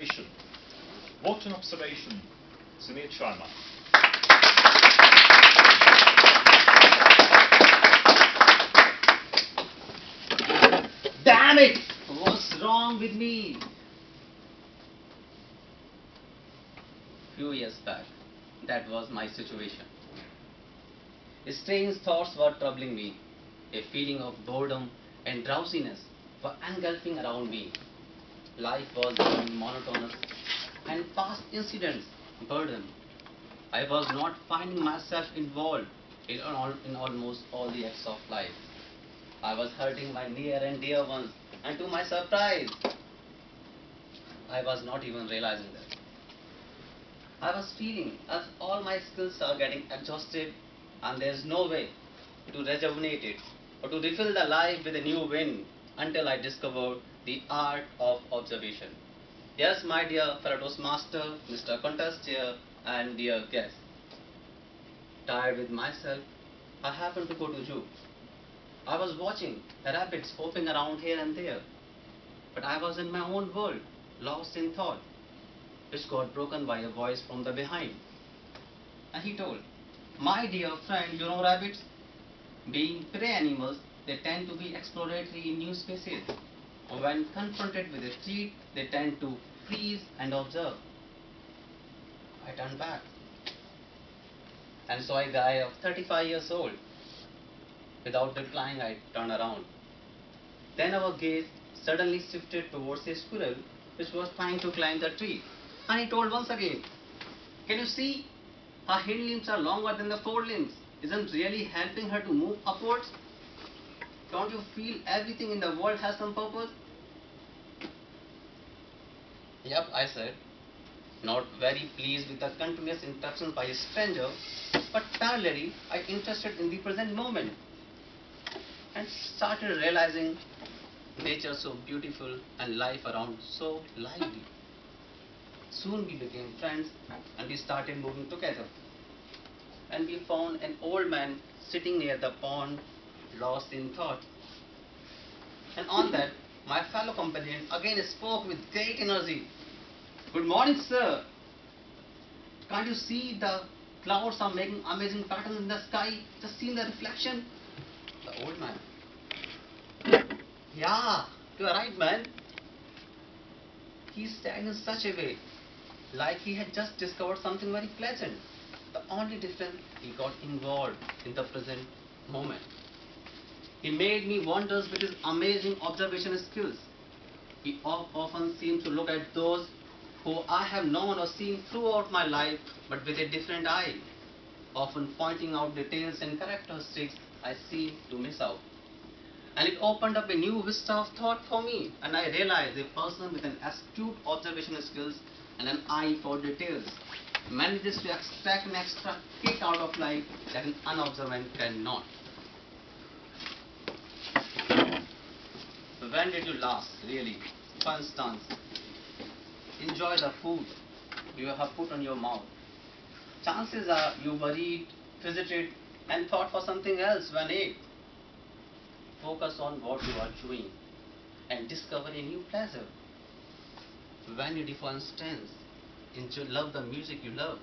competition. What an observation, Sumit Sharma. Damn it! What's wrong with me? Few years back, that was my situation. Strange thoughts were troubling me. A feeling of boredom and drowsiness were engulfing around me. Life was becoming monotonous and past incidents burden. I was not finding myself involved in almost all the acts of life. I was hurting my near and dear ones, and to my surprise, I was not even realizing that. I was feeling as all my skills are getting exhausted and there is no way to rejuvenate it or to refill the life with a new wind until I discovered the art of observation. Yes, my dear fellow Toastmaster, Mr. Contest here, and dear guests. Tired with myself, I happened to go to zoo. I was watching rabbits hopping around here and there, but I was in my own world, lost in thought, which got broken by a voice from the behind. And he told, "My dear friend, you know rabbits, being prey animals, they tend to be exploratory in new species. When confronted with a threat, they tend to freeze and observe." I turned back and saw a guy of 35 years old. Without replying, I turned around. Then our gaze suddenly shifted towards a squirrel which was trying to climb the tree. And he told once again, "Can you see? Her hind limbs are longer than the forelimbs. Isn't really helping her to move upwards? Don't you feel everything in the world has some purpose?" "Yep," I said, not very pleased with the continuous interruptions by a stranger, but parallelly I interested in the present moment and started realizing nature so beautiful and life around so lively. Soon we became friends and we started moving together. And we found an old man sitting near the pond, lost in thought. And on that, my fellow companion again spoke with great energy. "Good morning, sir. Can't you see the clouds are making amazing patterns in the sky? Just see the reflection." The old man, "Yeah, you are right, man." He said in such a way, like he had just discovered something very pleasant. The only difference, he got involved in the present moment. He made me wonders with his amazing observation skills. He often seems to look at those who I have known or seen throughout my life, but with a different eye, often pointing out details and characteristics I seem to miss out. And it opened up a new vista of thought for me, and I realized a person with an astute observation skills and an eye for details manages to extract an extra kick out of life that an unobservant cannot. When did you last, really? For instance, enjoy the food you have put on your mouth. Chances are you worried, visited, and thought for something else when ate. Focus on what you are chewing and discover a new pleasure. When did you, for instance, love the music you love?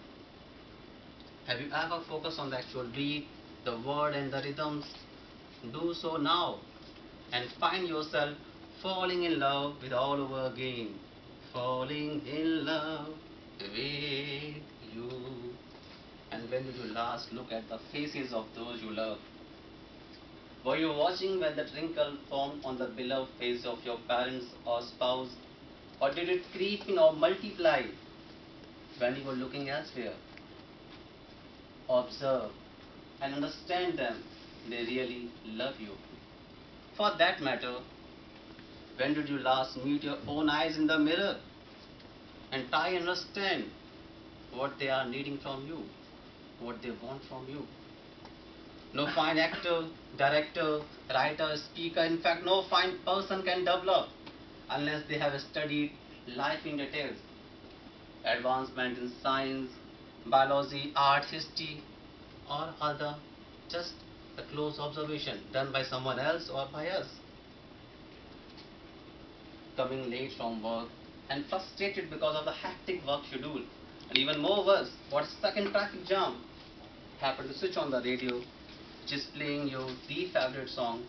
Have you ever focused on the actual beat, the word and the rhythms? Do so now and find yourself falling in love with all over again. Falling in love with you. And when did you last look at the faces of those you love? Were you watching when that wrinkle formed on the beloved face of your parents or spouse? Or did it creep in or multiply when you were looking elsewhere? Observe and understand them. They really love you. For that matter, when did you last meet your own eyes in the mirror and try and understand what they are needing from you, what they want from you? No fine actor, director, writer, speaker, in fact, no fine person can develop unless they have studied life in details. Advancement in science, biology, art, history, or other just a close observation done by someone else or by us. Coming late from work and frustrated because of the hectic work schedule. And even more worse, what stuck in traffic jam, happen to switch on the radio, which is playing your the favorite song,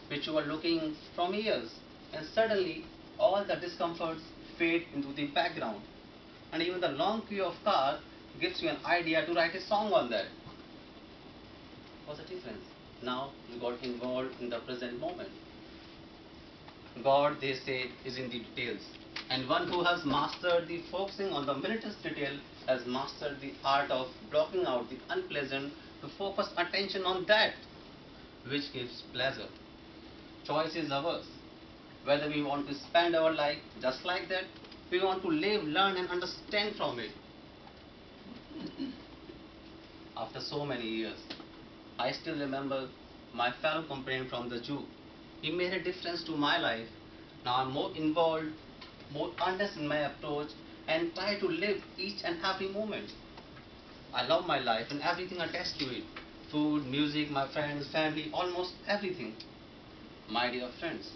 which you were looking from years, and suddenly all the discomforts fade into the background. And even the long queue of cars gives you an idea to write a song on that. What's the difference? Now you got involved in the present moment. God, they say, is in the details. And one who has mastered the focusing on the minutest detail has mastered the art of blocking out the unpleasant to focus attention on that which gives pleasure. Choice is ours. Whether we want to spend our life just like that, we want to live, learn, and understand from it. After so many years, I still remember my fellow companion from the zoo. He made a difference to my life. Now I'm more involved, more honest in my approach, and try to live each and every moment. I love my life and everything attached to it. Food, music, my friends, family, almost everything. My dear friends,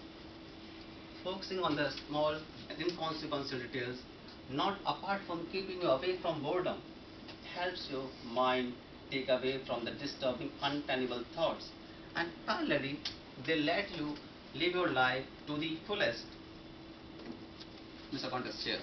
focusing on the small and inconsequential details, not apart from keeping you away from boredom, helps your mind take away from the disturbing, untenable thoughts. And finally, they let you live your life to the fullest. Mr. Contest, here.